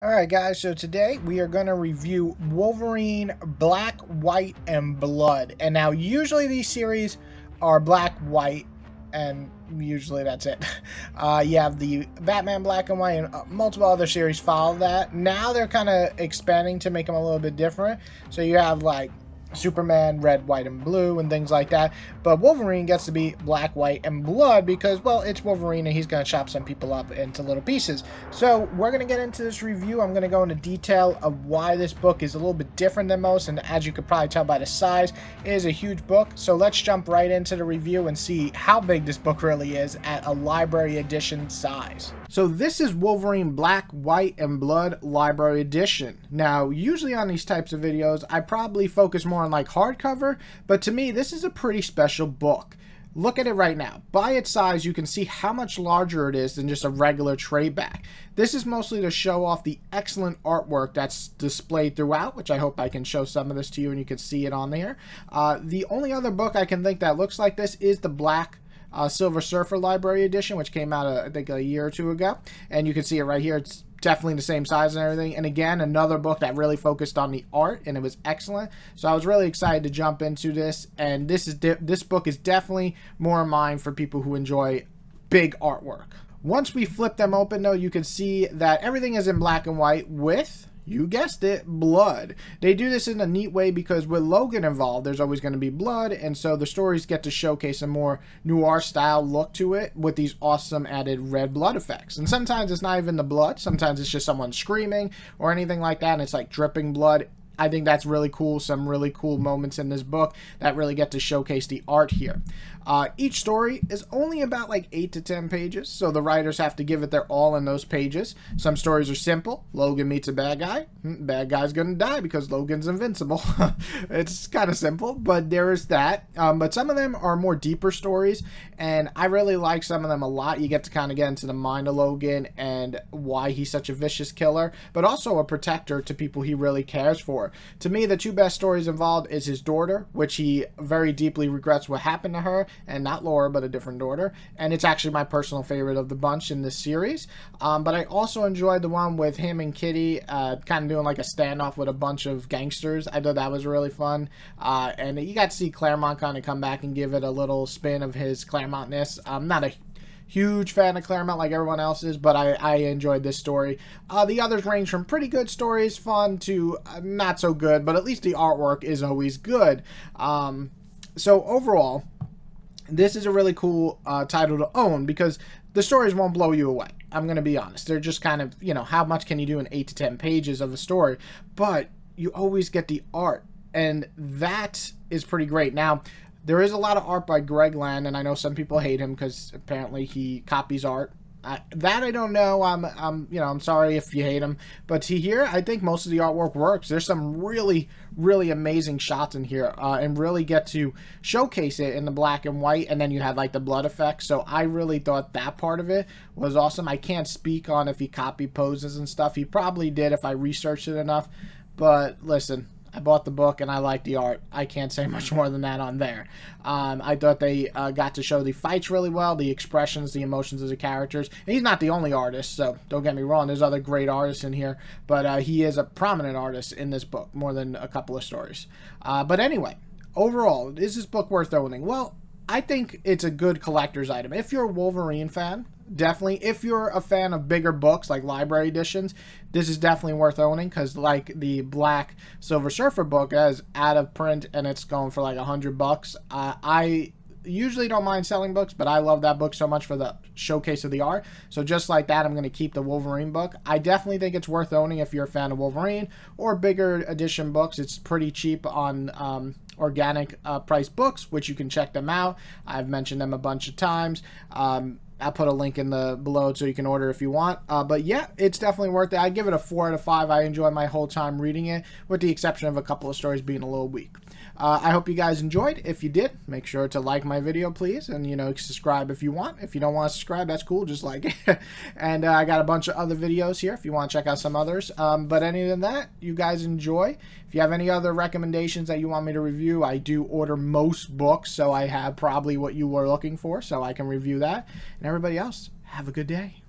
Alright guys, so today we are going to review Wolverine Black, White, and Blood. And now usually these series are black, white, and usually that's it. You have the Batman Black and White and multiple other series follow that. Now they're kind of expanding to make them a little bit different. So you have like Superman, red, white, and blue, and things like that. But Wolverine gets to be black, white, and blood because, well, it's Wolverine and he's going to chop some people up into little pieces. So we're going to get into this review. I'm going to go into detail of why this book is a little bit different than most, and as you could probably tell by the size, it is a huge book. So let's jump right into the review and see how big this book really is at a library edition size. So this is Wolverine Black, White, and Blood Library Edition. Now, usually on these types of videos, I probably focus more on like hardcover, but to me, this is a pretty special book. Look at it right now. By its size, you can see how much larger it is than just a regular trade back. This is mostly to show off the excellent artwork that's displayed throughout, which I hope I can show some of this to you and you can see it on there. The only other book I can think that looks like this is the Black Silver Surfer Library Edition, which came out, I think, a year or two ago. And you can see it right here. It's definitely the same size and everything. And again, another book that really focused on the art, and it was excellent. So I was really excited to jump into this. And this book is definitely more in mind for people who enjoy big artwork. Once we flip them open, though, you can see that everything is in black and white with, you guessed it, blood. They do this in a neat way because with Logan involved, there's always going to be blood, and so the stories get to showcase a more noir style look to it with these awesome added red blood effects. And sometimes it's not even the blood, sometimes it's just someone screaming or anything like that, and it's like dripping blood. I think that's really cool. Some really cool moments in this book that really get to showcase the art here. Each story is only about like 8 to 10 pages, so the writers have to give it their all in those pages. Some stories are simple. Logan meets a bad guy. Bad guy's gonna die because Logan's invincible. It's kind of simple, but there is that. But some of them are more deeper stories, and I really like some of them a lot. You get to kind of get into the mind of Logan and why he's such a vicious killer, but also a protector to people he really cares for. To me, the two best stories involved is his daughter, which he very deeply regrets what happened to her, and not Laura, but a different daughter. And it's actually my personal favorite of the bunch in this series. But I also enjoyed the one with him and Kitty kind of doing like a standoff with a bunch of gangsters. I thought that was really fun. And you got to see Claremont kind of come back and give it a little spin of his Claremontness. I'm not a huge fan of Claremont like everyone else is, but I enjoyed this story. The others range from pretty good stories, fun, to not so good, but at least the artwork is always good. So overall, this is a really cool title to own because the stories won't blow you away. I'm going to be honest. They're just kind of, you know, how much can you do in 8 to 10 pages of a story? But you always get the art, and that is pretty great. Now, there is a lot of art by Greg Land, and I know some people hate him because apparently he copies art. That I don't know. I'm sorry if you hate him, but here I think most of the artwork works. There's some really, really amazing shots in here, and really get to showcase it in the black and white, and then you have like the blood effects. So I really thought that part of it was awesome. I can't speak on if he copied poses and stuff. He probably did if I researched it enough, but listen, I bought the book and I like the art. I can't say much more than that on there. I thought they got to show the fights really well, the expressions, the emotions of the characters. And he's not the only artist, so don't get me wrong. There's other great artists in here, but he is a prominent artist in this book, more than a couple of stories. But anyway, overall, is this book worth owning? Well, I think it's a good collector's item. If you're a Wolverine fan, definitely. If you're a fan of bigger books like library editions, this is definitely worth owning because like the Black Silver Surfer book is out of print and it's going for like $100. I usually don't mind selling books, but I love that book so much for the showcase of the art. So just like that, I'm going to keep the Wolverine book. I definitely think it's worth owning if you're a fan of Wolverine or bigger edition books. It's pretty cheap on organic price books, which you can check them out. I've mentioned them a bunch of times. I'll put a link in the below so you can order if you want. But yeah, it's definitely worth it. I give it a 4 out of 5. I enjoyed my whole time reading it, with the exception of a couple of stories being a little weak. I hope you guys enjoyed. If you did, make sure to like my video, please, and subscribe if you want. If you don't want to subscribe, that's cool. Just like it. And I got a bunch of other videos here if you want to check out some others. But other than that, you guys enjoy. If you have any other recommendations that you want me to review, I do order most books, so I have probably what you were looking for, so I can review that. And everybody else, have a good day.